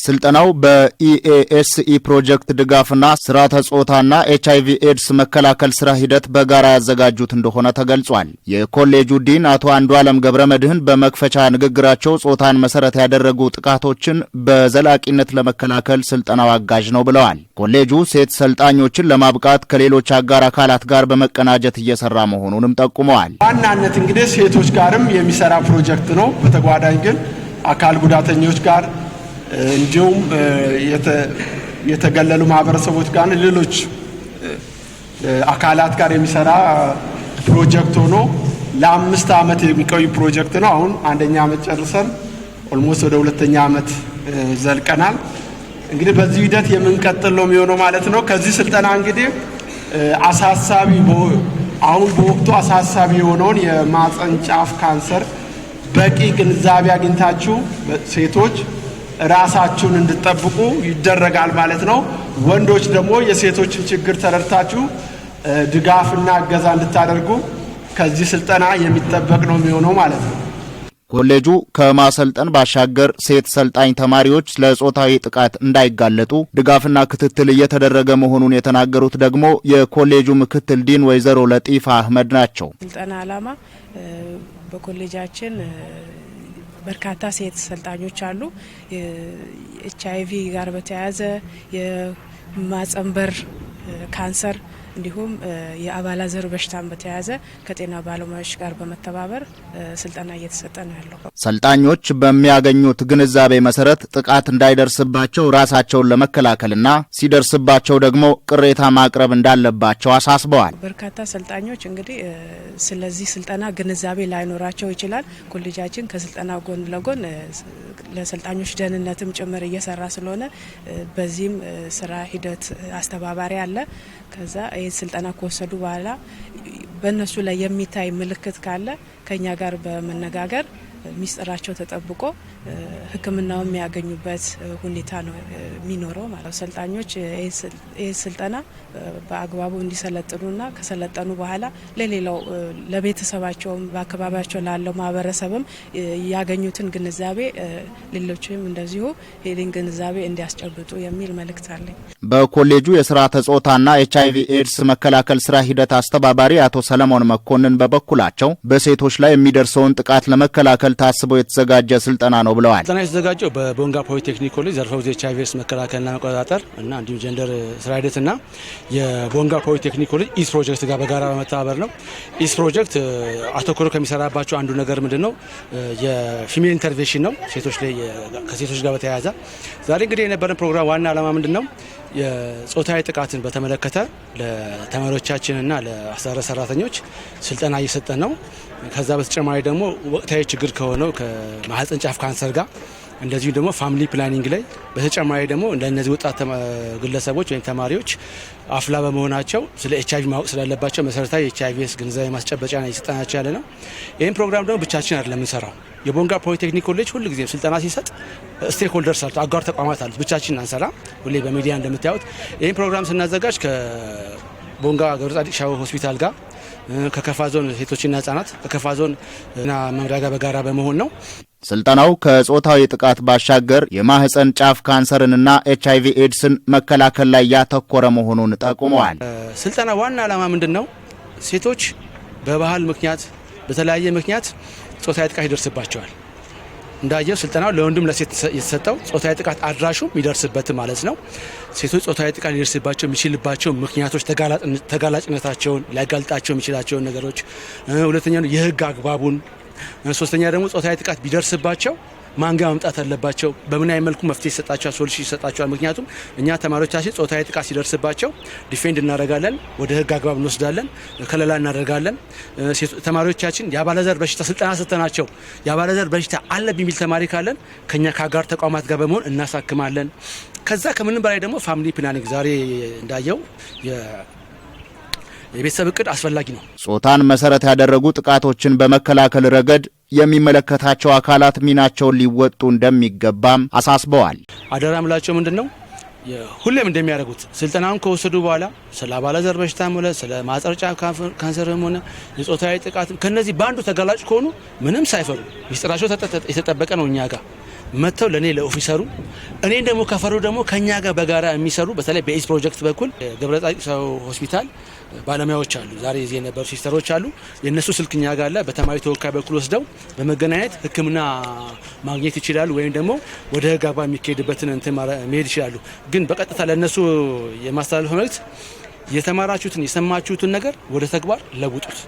ስልጠናው በኢኤኤስኢ ፕሮጀክት ድጋፍና ስርዓተ ጾታና ኤችአይቪ ኤድስ መከላከል ስራ ሂደት በጋራ ያዘጋጁት እንደሆነ ተገልጿል። የኮሌጁ ዲን አቶ አንዱዓለም ገብረመድህን በመክፈቻ ንግግራቸው ጾታን መሰረት ያደረጉ ጥቃቶችን በዘላቂነት ለመከላከል ስልጠናው አጋዥ ነው ብለዋል። ኮሌጁ ሴት ሰልጣኞችን ለማብቃት ከሌሎች አጋር አካላት ጋር በመቀናጀት እየሰራ መሆኑንም ጠቁመዋል። ዋናነት እንግዲህ ሴቶች ጋርም የሚሰራ ፕሮጀክት ነው። በተጓዳኝ ግን አካል ጉዳተኞች ጋር እንዲሁም የተገለሉ ማህበረሰቦች ጋር ሌሎች አካላት ጋር የሚሰራ ፕሮጀክት ሆኖ ለ5 ዓመት የሚቆይ ፕሮጀክት ነው። አሁን አንደኛ ዓመት ጨርሰን ኦልሞስት ወደ ሁለተኛ ዓመት ዘልቀናል። እንግዲህ በዚህ ሂደት የምንቀጥል ነው የሚሆነው ማለት ነው። ከዚህ ስልጠና እንግዲህ አሁን በወቅቱ አሳሳቢ የሆነውን የማህፀን ጫፍ ካንሰር በቂ ግንዛቤ አግኝታችሁ ሴቶች ራሳችሁን እንድትጠብቁ ይደረጋል ማለት ነው። ወንዶች ደግሞ የሴቶችን ችግር ተረድታችሁ ድጋፍና እገዛ እንድታደርጉ ከዚህ ስልጠና የሚጠበቅ ነው የሚሆነው ማለት ነው። ኮሌጁ ከማሰልጠን ባሻገር ሴት ሰልጣኝ ተማሪዎች ለጾታዊ ጥቃት እንዳይጋለጡ ድጋፍና ክትትል እየተደረገ መሆኑን የተናገሩት ደግሞ የኮሌጁ ምክትል ዲን ወይዘሮ ለጢፋ አህመድ ናቸው። ስልጠና ዓላማ በኮሌጃችን በርካታ ሴት ሰልጣኞች አሉ። ኤችአይቪ ጋር በተያያዘ የማህፀን በር ካንሰር እንዲሁም የአባላዘር በሽታን በተያያዘ ከጤና ባለሙያዎች ጋር በመተባበር ስልጠና እየተሰጠ ነው ያለው። ሰልጣኞች በሚያገኙት ግንዛቤ መሰረት ጥቃት እንዳይደርስባቸው ራሳቸውን ለመከላከልና ሲደርስባቸው ደግሞ ቅሬታ ማቅረብ እንዳለባቸው አሳስበዋል። በርካታ ሰልጣኞች እንግዲህ ስለዚህ ስልጠና ግንዛቤ ላይኖራቸው ይችላል። ኮሌጃችን ከስልጠና ጎን ለጎን ለሰልጣኞች ደህንነትም ጭምር እየሰራ ስለሆነ በዚህም ስራ ሂደት አስተባባሪ አለ። ከዛ ይህ ስልጠና ከወሰዱ በኋላ በእነሱ ላይ የሚታይ ምልክት ካለ ከኛ ጋር በመነጋገር ሚስጥራቸው ተጠብቆ ሕክምናው የሚያገኙበት ሁኔታ ነው የሚኖረው ማለት ነው። ሰልጣኞች ይህ ስልጠና በአግባቡ እንዲሰለጥኑና ከሰለጠኑ በኋላ ለሌላው ለቤተሰባቸውም በአካባቢያቸው ላለው ማህበረሰብም ያገኙትን ግንዛቤ ሌሎችም እንደዚሁ ይህን ግንዛቤ እንዲያስጨብጡ የሚል መልእክት አለኝ። በኮሌጁ የስርዓተ ጾታና ኤችአይቪ ኤድስ መከላከል ስራ ሂደት አስተባባሪ አቶ ሰለሞን መኮንን በበኩላቸው በሴቶች ላይ የሚደርሰውን ጥቃት ለመከላከል ታስቦ የተዘጋጀ ስልጠና ነው ብለዋል። ስልጠና የተዘጋጀው በቦንጋ ፖሊቴክኒክ ኮሌጅ ዘርፈ ብዙ ኤችአይቪ ኤድስ መከላከልና መቆጣጠር እና እንዲሁም ጀንደር ስራ ሂደትና የቦንጋ ፖሊቴክኒክ ኮሌጅ ኢስ ፕሮጀክት ጋር በጋራ በመተባበር ነው። ኢስ ፕሮጀክት አተኩሮ ከሚሰራባቸው አንዱ ነገር ምንድነው? የፊሜል ኢንተርቬንሽን ነው። ሴቶች ላይ ከሴቶች ጋር በተያያዘ ዛሬ እንግዲህ የነበረን ፕሮግራም ዋና ዓላማ ምንድነው? የጾታዊ ጥቃትን በተመለከተ ለተማሪዎቻችንና ለአስተዳደር ሰራተኞች ስልጠና እየሰጠን ነው። ከዛ በተጨማሪ ደግሞ ወቅታዊ ችግር ከሆነው ከማህፀን ጫፍ ካንሰር ጋር እንደዚሁ ደግሞ ፋሚሊ ፕላኒንግ ላይ በተጨማሪ ደግሞ እንደነዚህ ወጣት ግለሰቦች ወይም ተማሪዎች አፍላ በመሆናቸው ስለ ኤችአይቪ ማወቅ ስላለባቸው መሰረታዊ የኤችአይቪ ግንዛቤ ማስጨበጫ ነው እየሰጠናቸው ያለ ነው። ይህን ፕሮግራም ደግሞ ብቻችን አይደለም የምንሰራው። የቦንጋ ፖሊቴክኒክ ኮሌጅ ሁሉ ጊዜ ስልጠና ሲሰጥ ስቴክ ሆልደርስ አሉት፣ አጋር ተቋማት አሉት። ብቻችን አንሰራ። ሁሌ በሚዲያ እንደምታዩት ይህን ፕሮግራም ስናዘጋጅ ከቦንጋ ገብረጻዲቅ ሻዎ ሆስፒታል ጋር ከከፋ ዞን ሴቶችና ህጻናት ከከፋ ዞን መምሪያ ጋር በጋራ በመሆን ነው። ስልጠናው ከጾታዊ ጥቃት ባሻገር የማህፀን ጫፍ ካንሰርንና ኤችአይቪ ኤድስን መከላከል ላይ ያተኮረ መሆኑን ጠቁመዋል። ስልጠና ዋና ዓላማ ምንድነው? ሴቶች በባህል ምክንያት በተለያየ ምክንያት ጾታዊ ጥቃት ይደርስባቸዋል። እንዳየው ስልጠናው ለወንድም ለሴት የተሰጠው ጾታዊ ጥቃት አድራሹ የሚደርስበት ማለት ነው። ሴቶች ጾታዊ ጥቃት ሊደርስባቸው የሚችልባቸው ምክንያቶች ተጋላጭነታቸውን ሊያጋልጣቸው የሚችላቸውን ነገሮች፣ ሁለተኛ የህግ አግባቡን፣ ሶስተኛ ደግሞ ጾታዊ ጥቃት ቢደርስባቸው ማን ጋር መምጣት አለባቸው፣ በምን አይነት መልኩ መፍትሄ ይሰጣቸዋል፣ ሶሉሽን ይሰጣቸዋል። ምክንያቱም እኛ ተማሪዎቻችን ጾታዊ ጥቃት ሲደርስባቸው ዲፌንድ እናደርጋለን፣ ወደ ህግ አግባብ እንወስዳለን፣ ከለላ እናደርጋለን። ተማሪዎቻችን የአባላዘር በሽታ ስልጠና ሰጥተናቸው የአባላዘር በሽታ አለብኝ የሚል ተማሪ ካለን ከኛ ከአጋር ተቋማት ጋር በመሆን እናሳክማለን። ከዛ ከምንም በላይ ደግሞ ፋሚሊ ፕላኒንግ ዛሬ እንዳየው የቤተሰብ እቅድ አስፈላጊ ነው። ጾታን መሰረት ያደረጉ ጥቃቶችን በመከላከል ረገድ የሚመለከታቸው አካላት ሚናቸውን ሊወጡ እንደሚገባም አሳስበዋል። አደራ ምላቸው ምንድነው? ሁሌም እንደሚያደርጉት ስልጠናውን ከወሰዱ በኋላ ስለ አባላዘር በሽታም ሆነ ስለ ማህፀን ጫፍ ካንሰርም ሆነ የጾታዊ ጥቃት ከነዚህ በአንዱ ተጋላጭ ከሆኑ ምንም ሳይፈሩ ሚስጥራቸው የተጠበቀ ነው እኛ ጋር። መተው ለኔ ለኦፊሰሩ እኔን ደግሞ ከፈሩ ደግሞ ከኛ ጋር በጋራ የሚሰሩ በተለይ በኢስ ፕሮጀክት በኩል ገብረጻድቅ ሰው ሆስፒታል ባለሙያዎች አሉ። ዛሬ እዚህ የነበሩ ሲስተሮች አሉ። የነሱ ስልክኛ ጋር አለ። በተማሪ ተወካይ በኩል ወስደው በመገናኘት ሕክምና ማግኘት ይችላሉ፣ ወይም ደግሞ ወደ ህግ አግባብ የሚካሄድበትን እንትን መሄድ ይችላሉ። ግን በቀጥታ ለነሱ የማስተላለፍ መልእክት የተማራችሁትን የሰማችሁትን ነገር ወደ ተግባር ለውጡት።